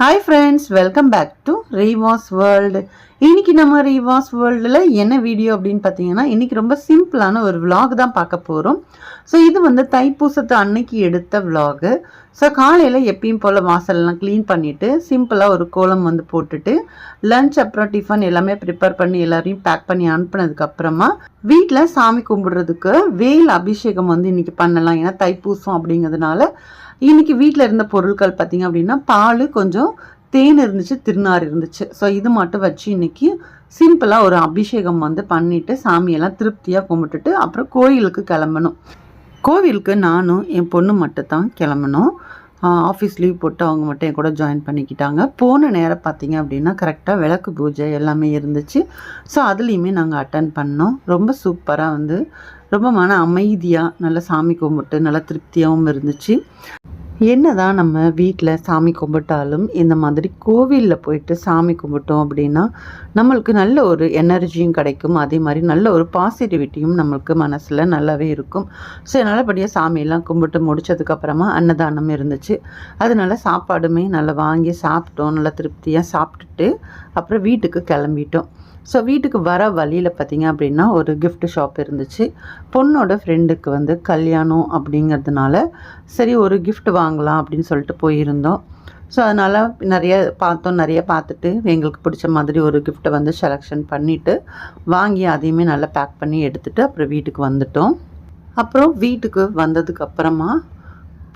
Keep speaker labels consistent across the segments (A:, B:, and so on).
A: Hi friends, welcome back to Reeva's world. இன்றைக்கி நம்ம ரீவாஸ் வேர்ல்டில் என்ன வீடியோ அப்படின்னு பார்த்தீங்கன்னா, இன்றைக்கி ரொம்ப சிம்பிளான ஒரு விலாக் தான் பார்க்க போகிறோம். ஸோ இது வந்து தைப்பூசத்து அன்னைக்கு எடுத்த விலாகு. ஸோ காலையில் எப்பயும் போல் வாசல்லாம் க்ளீன் பண்ணிவிட்டு சிம்பிளாக ஒரு கோலம் வந்து போட்டுட்டு லஞ்ச் அப்புறம் டிஃபன் எல்லாமே ப்ரிப்பேர் பண்ணி எல்லாரையும் பேக் பண்ணி அனுப்புனதுக்கப்புறமா வீட்டில் சாமி கும்பிட்றதுக்கு வேல் அபிஷேகம் வந்து இன்றைக்கி பண்ணலாம். ஏன்னா தைப்பூசம் அப்படிங்கிறதுனால இன்றைக்கி வீட்டில் இருந்த பொருட்கள் பார்த்திங்க அப்படின்னா பால், கொஞ்சம் தேன் இருந்துச்சு, திருநார் இருந்துச்சு. ஸோ இது மட்டும் வச்சு இன்றைக்கி சிம்பிளாக ஒரு அபிஷேகம் வந்து பண்ணிவிட்டு சாமியெல்லாம் திருப்தியாக கும்பிட்டுட்டு அப்புறம் கோயிலுக்கு கிளம்பணும். கோவிலுக்கு நானும் என் பொண்ணு மட்டும் தான் கிளம்பணும். ஆஃபீஸ் லீவ் போட்டு அவங்க மட்டும் என் கூட ஜாயின் பண்ணிக்கிட்டாங்க. போன நேரம் பார்த்திங்க அப்படின்னா கரெக்டாக விளக்கு பூஜை எல்லாமே இருந்துச்சு. ஸோ அதுலேயுமே நாங்கள் அட்டன் பண்ணோம். ரொம்ப சூப்பராக வந்து ரொம்ப மன அமைதியாக நல்லா சாமி கும்பிட்டு நல்லா திருப்தியாகவும் இருந்துச்சு. என்ன தான் நம்ம வீட்டில் சாமி கும்பிட்டாலும் இந்த மாதிரி கோவிலில் போயிட்டு சாமி கும்பிட்டோம் அப்படின்னா நம்மளுக்கு நல்ல ஒரு எனர்ஜியும் கிடைக்கும். அதே மாதிரி நல்ல ஒரு பாசிட்டிவிட்டியும் நம்மளுக்கு மனசில் நல்லாவே இருக்கும். ஸோ நல்லபடியாக சாமியெல்லாம் கும்பிட்டு முடித்ததுக்கப்புறமா அன்னதானம் இருந்துச்சு. அதனால சாப்பாடுமே நல்லா வாங்கி சாப்பிட்டோம். நல்லா திருப்தியாக சாப்பிட்டுட்டு அப்புறம் வீட்டுக்கு கிளம்பிட்டோம். ஸோ வீட்டுக்கு வர வழியில் பார்த்திங்க அப்படின்னா ஒரு கிஃப்ட் ஷாப் இருந்துச்சு. பொண்ணோட ஃப்ரெண்டுக்கு வந்து கல்யாணம் அப்படிங்கிறதுனால சரி ஒரு கிஃப்ட் வாங்கலாம் அப்படின்னு சொல்லிட்டு போயிருந்தோம். ஸோ அதனால் நிறைய பார்த்துட்டு எங்களுக்கு பிடிச்ச மாதிரி ஒரு கிஃப்ட்டை வந்து செலெக்ஷன் பண்ணிவிட்டு வாங்கி அதையுமே நல்லா பேக் பண்ணி எடுத்துகிட்டு அப்புறம் வீட்டுக்கு வந்துட்டோம். அப்புறம் வீட்டுக்கு வந்ததுக்கப்புறமா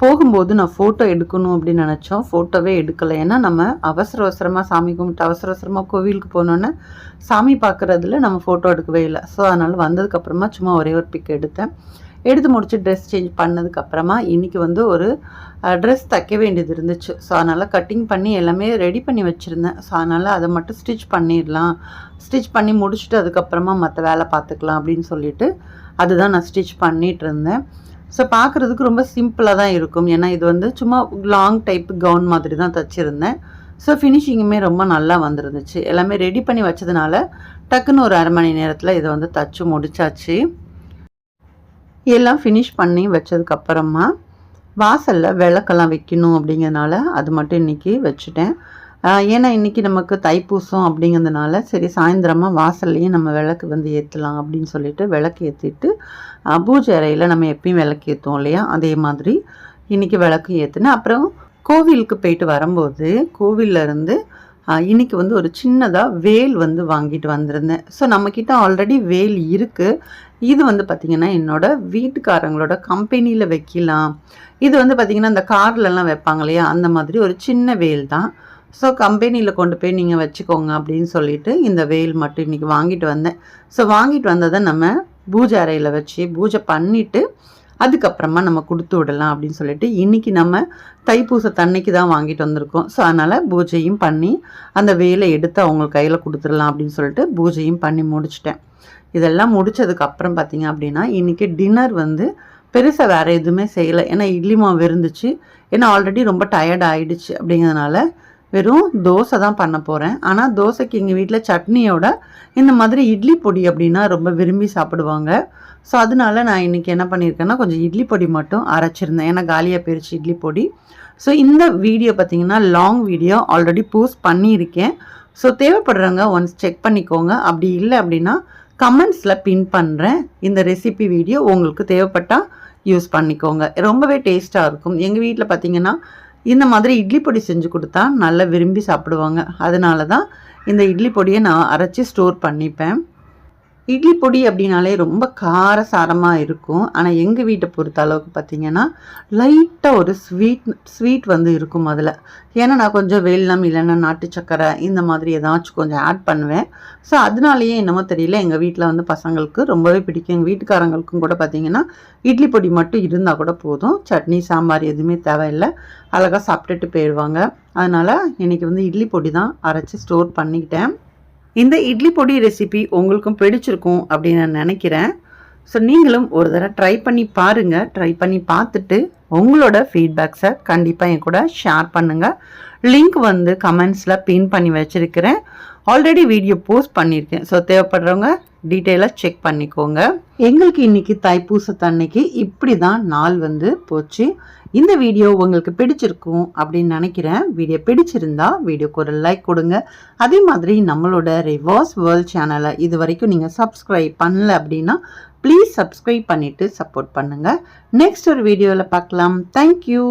A: போகும்போது நான் ஃபோட்டோ எடுக்கணும் அப்படின்னு நினச்சோம். ஃபோட்டோவே எடுக்கலை. ஏன்னா நம்ம அவசரமாக சாமி கும்பிட்டு அவசரமாக கோவிலுக்கு போனோன்னே சாமி பார்க்குறதுல நம்ம ஃபோட்டோ எடுக்கவே இல்லை. ஸோ அதனால் வந்ததுக்கப்புறமா சும்மா ஒரே ஒரு பிக் எடுத்தேன். எடுத்து முடிச்சு ட்ரெஸ் சேஞ்ச் பண்ணதுக்கப்புறமா இன்றைக்கி வந்து ஒரு ட்ரெஸ் தைக்க வேண்டியது இருந்துச்சு. ஸோ அதனால் கட்டிங் பண்ணி எல்லாமே ரெடி பண்ணி வச்சுருந்தேன். ஸோ அதனால் அதை மட்டும் ஸ்டிச் பண்ணிடலாம். ஸ்டிச் பண்ணி முடிச்சுட்டு அதுக்கப்புறமா மற்ற வேலை பார்த்துக்கலாம் அப்படின்னு சொல்லிட்டு அதுதான் நான் ஸ்டிச் பண்ணிகிட்டு இருந்தேன். ஸோ பார்க்குறதுக்கு ரொம்ப சிம்பிளாக தான் இருக்கும். ஏன்னா இது வந்து சும்மா லாங் டைப் கவுன் மாதிரி தான் தைச்சிருந்தேன். ஸோ ஃபினிஷிங்குமே ரொம்ப நல்லா வந்துருந்துச்சு. எல்லாமே ரெடி பண்ணி வச்சதுனால டக்குன்னு ஒரு அரை மணி நேரத்தில் இதை வந்து தச்சு முடிச்சாச்சு. எல்லாம் ஃபினிஷ் பண்ணி வச்சதுக்கப்புறமா வாசலில் விளக்கெல்லாம் வைக்கணும் அப்படிங்கிறதுனால அது மட்டும் இன்றைக்கி வச்சுட்டேன். ஏன்னா இன்றைக்கி நமக்கு தைப்பூசம் அப்படிங்கிறதுனால சரி சாயந்தரமாக வாசல்லையும் நம்ம விளக்கு வந்து ஏற்றலாம் அப்படின்னு சொல்லிட்டு விளக்கு ஏற்றிட்டு பூஜை அறையில் நம்ம எப்பயும் விளக்கு ஏற்றுவோம் இல்லையா, அதே மாதிரி இன்றைக்கி விளக்கு ஏற்றினேன். அப்புறம் கோவிலுக்கு போயிட்டு வரும்போது கோவிலில் இருந்து இன்றைக்கி வந்து ஒரு சின்னதாக வேல் வந்து வாங்கிட்டு வந்திருந்தேன். ஸோ நம்மக்கிட்ட ஆல்ரெடி வேல் இருக்குது. இது வந்து பார்த்திங்கன்னா என்னோடய வீட்டுக்காரங்களோட கம்பெனியில் வைக்கலாம். இது வந்து பார்த்திங்கன்னா இந்த கார்லலாம் வைப்பாங்க இல்லையா, அந்த மாதிரி ஒரு சின்ன வேல் தான். ஸோ கம்பெனியில் கொண்டு போய் நீங்கள் வச்சுக்கோங்க அப்படின்னு சொல்லிவிட்டு இந்த வேல் மட்டும் இன்றைக்கி வாங்கிட்டு வந்தேன். ஸோ வாங்கிட்டு வந்ததை நம்ம பூஜை அறையில் வச்சு பூஜை பண்ணிவிட்டு அதுக்கப்புறமா நம்ம கொடுத்து விடலாம் அப்படின்னு சொல்லிட்டு இன்றைக்கி நம்ம தைப்பூசத்தன்னைக்கு தான் வாங்கிட்டு வந்திருக்கோம். ஸோ அதனால் பூஜையும் பண்ணி அந்த வேலை எடுத்து அவங்க கையில் கொடுத்துடலாம் அப்படின்னு சொல்லிட்டு பூஜையும் பண்ணி முடிச்சிட்டேன். இதெல்லாம் முடித்ததுக்கப்புறம் பார்த்திங்க அப்படின்னா இன்றைக்கி டின்னர் வந்து பெருசாக வேறு எதுவுமே செய்யலை. ஏன்னா இட்லி மாவு இருந்துச்சு. ஏன்னா ஆல்ரெடி ரொம்ப டயர்ட் ஆகிடுச்சு அப்படிங்கிறதுனால வெறும் தோசை தான் பண்ண போகிறேன். ஆனால் தோசைக்கு எங்கள் வீட்டில் சட்னியோட இந்த மாதிரி இட்லி பொடி அப்படின்னா ரொம்ப விரும்பி சாப்பிடுவாங்க. ஸோ அதனால நான் இன்றைக்கி என்ன பண்ணியிருக்கேன்னா கொஞ்சம் இட்லி பொடி மட்டும் அரைச்சிருந்தேன். ஏன்னா காலியாக போயிடுச்சு இட்லி பொடி. ஸோ இந்த வீடியோ பார்த்திங்கன்னா லாங் வீடியோ ஆல்ரெடி போஸ்ட் பண்ணியிருக்கேன். ஸோ தேவைப்படுறவங்க ஒன்ஸ் செக் பண்ணிக்கோங்க. அப்படி இல்லை அப்படின்னா கமெண்ட்ஸில் பின் பண்ணுறேன். இந்த ரெசிபி வீடியோ உங்களுக்கு தேவைப்பட்டால் யூஸ் பண்ணிக்கோங்க. ரொம்பவே டேஸ்ட்டாக இருக்கும். எங்கள் வீட்டில் பார்த்திங்கன்னா இந்த மாதிரி இட்லி பொடி செஞ்சு கொடுத்தா நல்லா விரும்பி சாப்பிடுவாங்க. அதனால தான் இந்த இட்லி பொடியை நான் அரைச்சி ஸ்டோர் பண்ணிப்பேன். இட்லி பொடி அப்படின்னாலே ரொம்ப காரசாரமாக இருக்கும். ஆனால் எங்கள் வீட்டை பொறுத்த அளவுக்கு பார்த்திங்கன்னா லைட்டாக ஒரு ஸ்வீட் வந்து இருக்கும் அதில். ஏன்னா நான் கொஞ்சம் வெல்லம் இல்லைன்னா நாட்டு சக்கரை இந்த மாதிரி ஏதாச்சும் கொஞ்சம் ஆட் பண்ணுவேன். ஸோ அதனாலேயே என்னமோ தெரியல எங்கள் வீட்டில் வந்து பசங்களுக்கு ரொம்பவே பிடிக்கும். எங்கள் வீட்டுக்காரங்களுக்கும் கூட பார்த்திங்கன்னா இட்லி பொடி மட்டும் இருந்தால் கூட போதும். சட்னி சாம்பார் எதுவுமே தேவையில்லை, அழகாக சாப்பிட்டுட்டு போயிடுவாங்க. அதனால் இன்றைக்கி வந்து இட்லி பொடி தான் அரைச்சி ஸ்டோர் பண்ணிக்கிட்டேன். இந்த இட்லி பொடி ரெசிபி உங்களுக்கும் பிடிச்சிருக்கும் அப்படின்னு நான் நினைக்கிறேன். ஸோ நீங்களும் ஒரு தடவை ட்ரை பண்ணி பாருங்கள். ட்ரை பண்ணி பார்த்துட்டு உங்களோட ஃபீட்பேக்ஸை கண்டிப்பாக என் கூட ஷேர் பண்ணுங்கள். லிங்க் வந்து கமெண்ட்ஸில் பின் பண்ணி வச்சுருக்கிறேன். ஆல்ரெடி வீடியோ போஸ்ட் பண்ணியிருக்கேன். ஸோ தேவைப்படுறவங்க டீட்டெயிலாக செக் பண்ணிக்கோங்க. எங்களுக்கு இன்றைக்கி தைப்பூசத்தன்னைக்கு இப்படி தான் நாள் வந்து போச்சு. இந்த வீடியோ உங்களுக்கு பிடிச்சிருக்கும் அப்படின்னு நினைக்கிறேன். வீடியோ பிடிச்சிருந்தா வீடியோக்கு ஒரு லைக் கொடுங்க. அதே மாதிரி நம்மளோட ரிவாஸ் வேர்ல்ட் சேனலை இது வரைக்கும் நீங்கள் சப்ஸ்கிரைப் பண்ணல அப்படின்னா ப்ளீஸ் சப்ஸ்கிரைப் பண்ணிவிட்டு சப்போர்ட் பண்ணுங்கள். நெக்ஸ்ட் ஒரு வீடியோவில் பார்க்கலாம். தேங்க்யூ.